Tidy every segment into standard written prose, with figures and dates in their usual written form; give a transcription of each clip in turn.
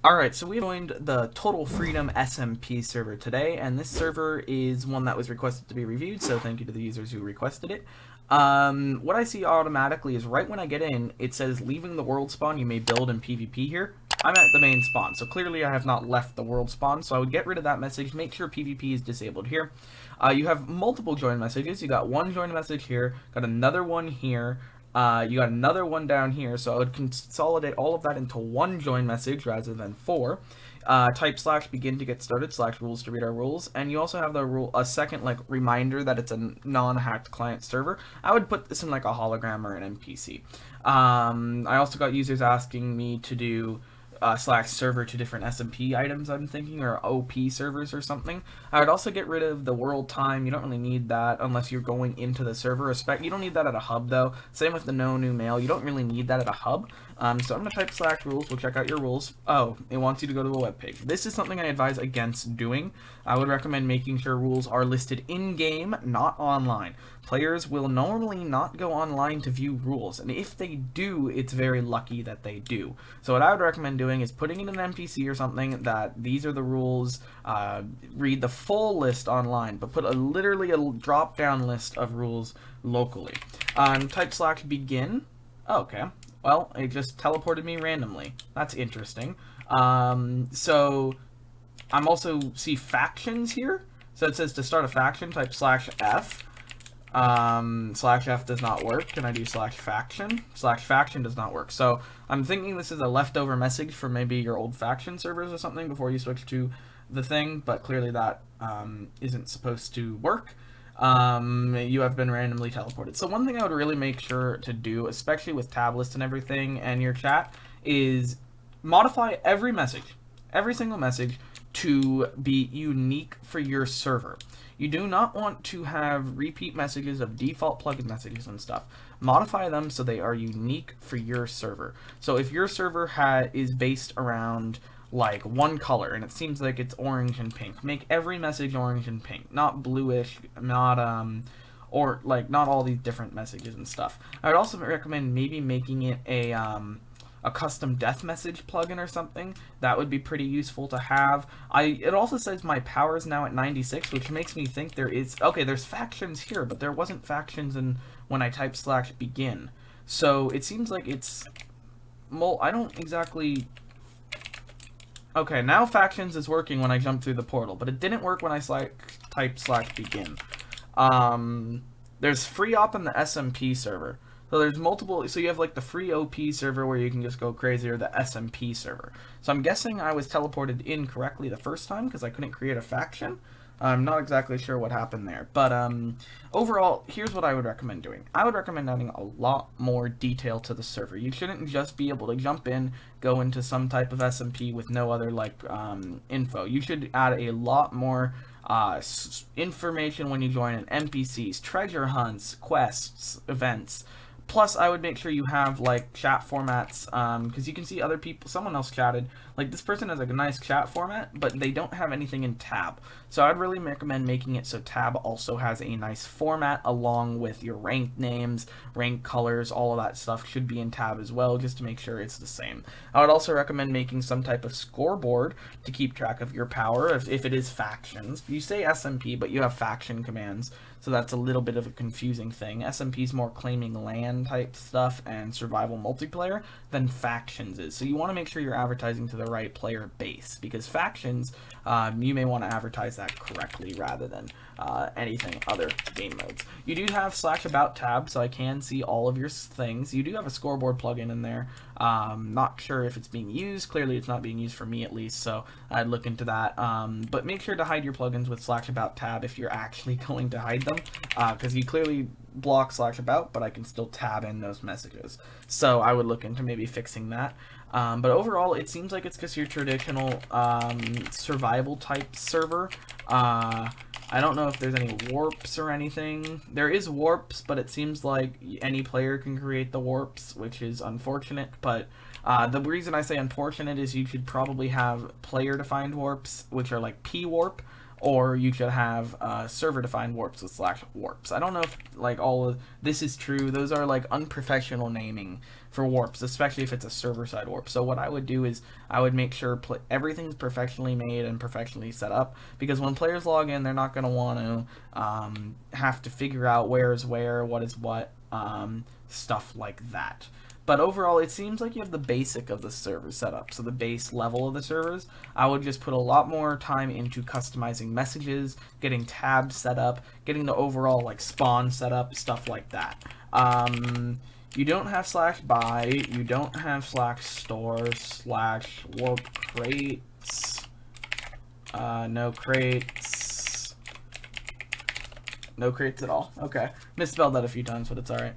Alright, so we joined the TotalFreedom SMP server today, and this server is one that was requested to be reviewed, so thank you to the users who requested it. What I see automatically is right when I get in, it says leaving the world spawn, you may build in PvP here. I'm at the main spawn, so clearly I have not left the world spawn, so I would get rid of that message, make sure PvP is disabled here. You have multiple join messages, you got one join message here, got another one here, you got another one down here, so I would consolidate all of that into one join message rather than four. Type /begin to get started /rules to read our rules, and you also have a second like reminder that it's a non-hacked client server. I would put this in like a hologram or an NPC. I also got users asking me to do /server to different SMP items, I'm thinking, or OP servers or something. I would also get rid of the world time. You don't really need that unless you're going into the server. You don't need that at a hub, though. Same with the no new mail. You don't really need that at a hub. So I'm going to type /rules. We'll check out your rules. Oh, it wants you to go to a web page. This is something I advise against doing. I would recommend making sure rules are listed in-game, not online. Players will normally not go online to view rules, and if they do, it's very lucky that they do. So what I would recommend doing is putting in an NPC or something that these are the rules, read the full list online, but put literally a drop-down list of rules locally. Type /begin. Oh, okay. Well, it just teleported me randomly. That's interesting. So I'm also see factions here. So it says to start a faction, type /f. /f does not work. Can I do /faction? /faction does not work. So I'm thinking this is a leftover message for maybe your old faction servers or something before you switch to the thing, but clearly that isn't supposed to work. You have been randomly teleported. So one thing I would really make sure to do, especially with tab list and everything and your chat, is modify every message, every single message, to be unique for your server. You do not want to have repeat messages of default plugin messages and stuff. Modify them so they are unique for your server. So if your server is based around like one color and it seems like it's orange and pink, make every message orange and pink, not bluish, not or like not all these different messages and stuff. I would also recommend maybe making it a custom death message plugin or something. That would be pretty useful to have. It also says my power is now at 96, which makes me think there's factions here, but there wasn't factions when I type /begin. So it seems like it's I don't exactly. Okay, now factions is working when I jump through the portal, but it didn't work when I type /begin. There's free op in the SMP server. So there's multiple, so you have like the free OP server where you can just go crazy, or the SMP server. So I'm guessing I was teleported in correctly the first time because I couldn't create a faction. I'm not exactly sure what happened there, but overall, here's what I would recommend doing. I would recommend adding a lot more detail to the server. You shouldn't just be able to jump in, go into some type of SMP with no other like info. You should add a lot more information when you join in: NPCs, treasure hunts, quests, events. Plus, I would make sure you have like chat formats, because you can see other people. Someone else chatted. Like this person has like a nice chat format, but they don't have anything in tab. So I'd really recommend making it so tab also has a nice format, along with your ranked names, rank colors, all of that stuff should be in tab as well, just to make sure it's the same. I would also recommend making some type of scoreboard to keep track of your power if it is factions. You say SMP, but you have faction commands. So that's a little bit of a confusing thing. SMP is more claiming land type stuff and survival multiplayer than factions is. So you want to make sure you're advertising to the right player base, because factions, you may want to advertise that correctly rather than anything other game modes. You do have /about tab, so I can see all of your things. You do have a scoreboard plugin in there. Not sure if it's being used. Clearly it's not being used for me, at least, so I'd look into that. But make sure to hide your plugins with /about tab if you're actually going to hide them, because you clearly block /about, but I can still tab in those messages. So I would look into maybe fixing that. But overall, it seems like it's just your traditional survival type server. I don't know if there's any warps or anything. There is warps, but it seems like any player can create the warps, which is unfortunate. But the reason I say unfortunate is you should probably have player-defined warps, which are like P-warp, or you should have server-defined warps with /warps. I don't know if like all of this is true. Those are like unprofessional naming for warps, especially if it's a server-side warp. So what I would do is I would make sure everything's professionally made and professionally set up, because when players log in, they're not going to want to have to figure out where is where, what is what, stuff like that. But overall, it seems like you have the basic of the server setup, so the base level of the servers. I would just put a lot more time into customizing messages, getting tabs set up, getting the overall like spawn set up, stuff like that. You don't have /buy, you don't have /store/warp crates, no crates. No crates at all. Okay. Misspelled that a few times, but it's alright.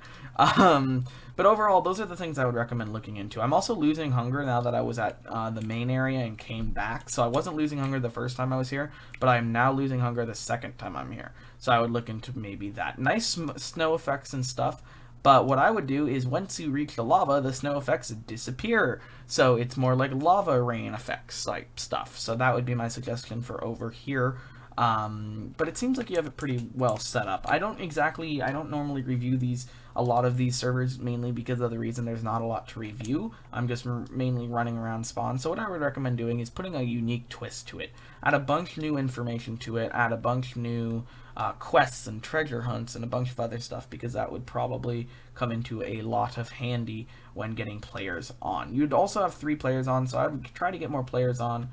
But overall, those are the things I would recommend looking into. I'm also losing hunger now that I was at the main area and came back. So I wasn't losing hunger the first time I was here, but I am now losing hunger the second time I'm here. So I would look into maybe that. Nice snow effects and stuff. But what I would do is once you reach the lava, the snow effects disappear. So it's more like lava rain effects type stuff. So that would be my suggestion for over here. But it seems like you have it pretty well set up. I don't normally review a lot of these servers, mainly because of the reason there's not a lot to review. I'm just mainly running around spawn. So what I would recommend doing is putting a unique twist to it. Add a bunch of new information to it, add a bunch of new quests and treasure hunts and a bunch of other stuff, because that would probably come into a lot of handy when getting players on. You'd also have 3 players on, so I would try to get more players on.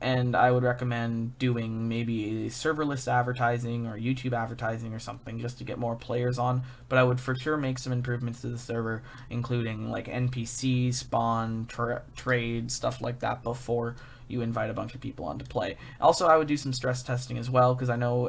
And I would recommend doing maybe a serverless advertising or YouTube advertising or something just to get more players on. But I would for sure make some improvements to the server, including like NPC, spawn, trade, stuff like that before you invite a bunch of people on to play. Also, I would do some stress testing as well, because I know,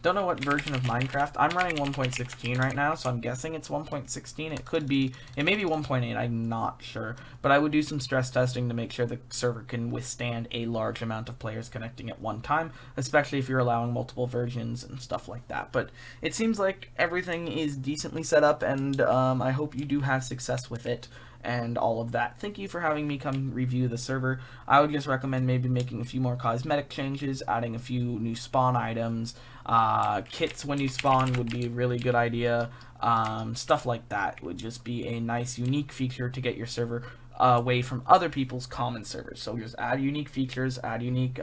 don't know what version of Minecraft. I'm running 1.16 right now, so I'm guessing it's 1.16. It may be 1.8, I'm not sure. But I would do some stress testing to make sure the server can withstand a large amount of players connecting at one time, especially if you're allowing multiple versions and stuff like that. But it seems like everything is decently set up, and I hope you do have success with it and all of that. Thank you for having me come review the server. I would just recommend maybe making a few more cosmetic changes, adding a few new spawn items, kits when you spawn would be a really good idea. Stuff like that would just be a nice unique feature to get your server away from other people's common servers. So just add unique features, add unique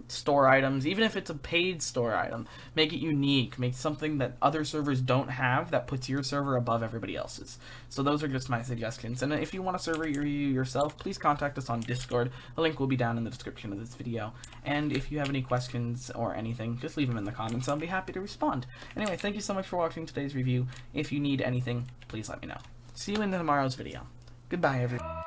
store items, even if it's a paid store item. Make it unique, make something that other servers don't have that puts your server above everybody else's. So those are just my suggestions. And if you want a server review yourself, please contact us on Discord. The link will be down in the description of this video. And if you have any questions or anything, just leave them in the comments. I'll be happy to respond. Anyway, thank you so much for watching today's review. If you need anything, please let me know. See you in tomorrow's video. Goodbye, everyone.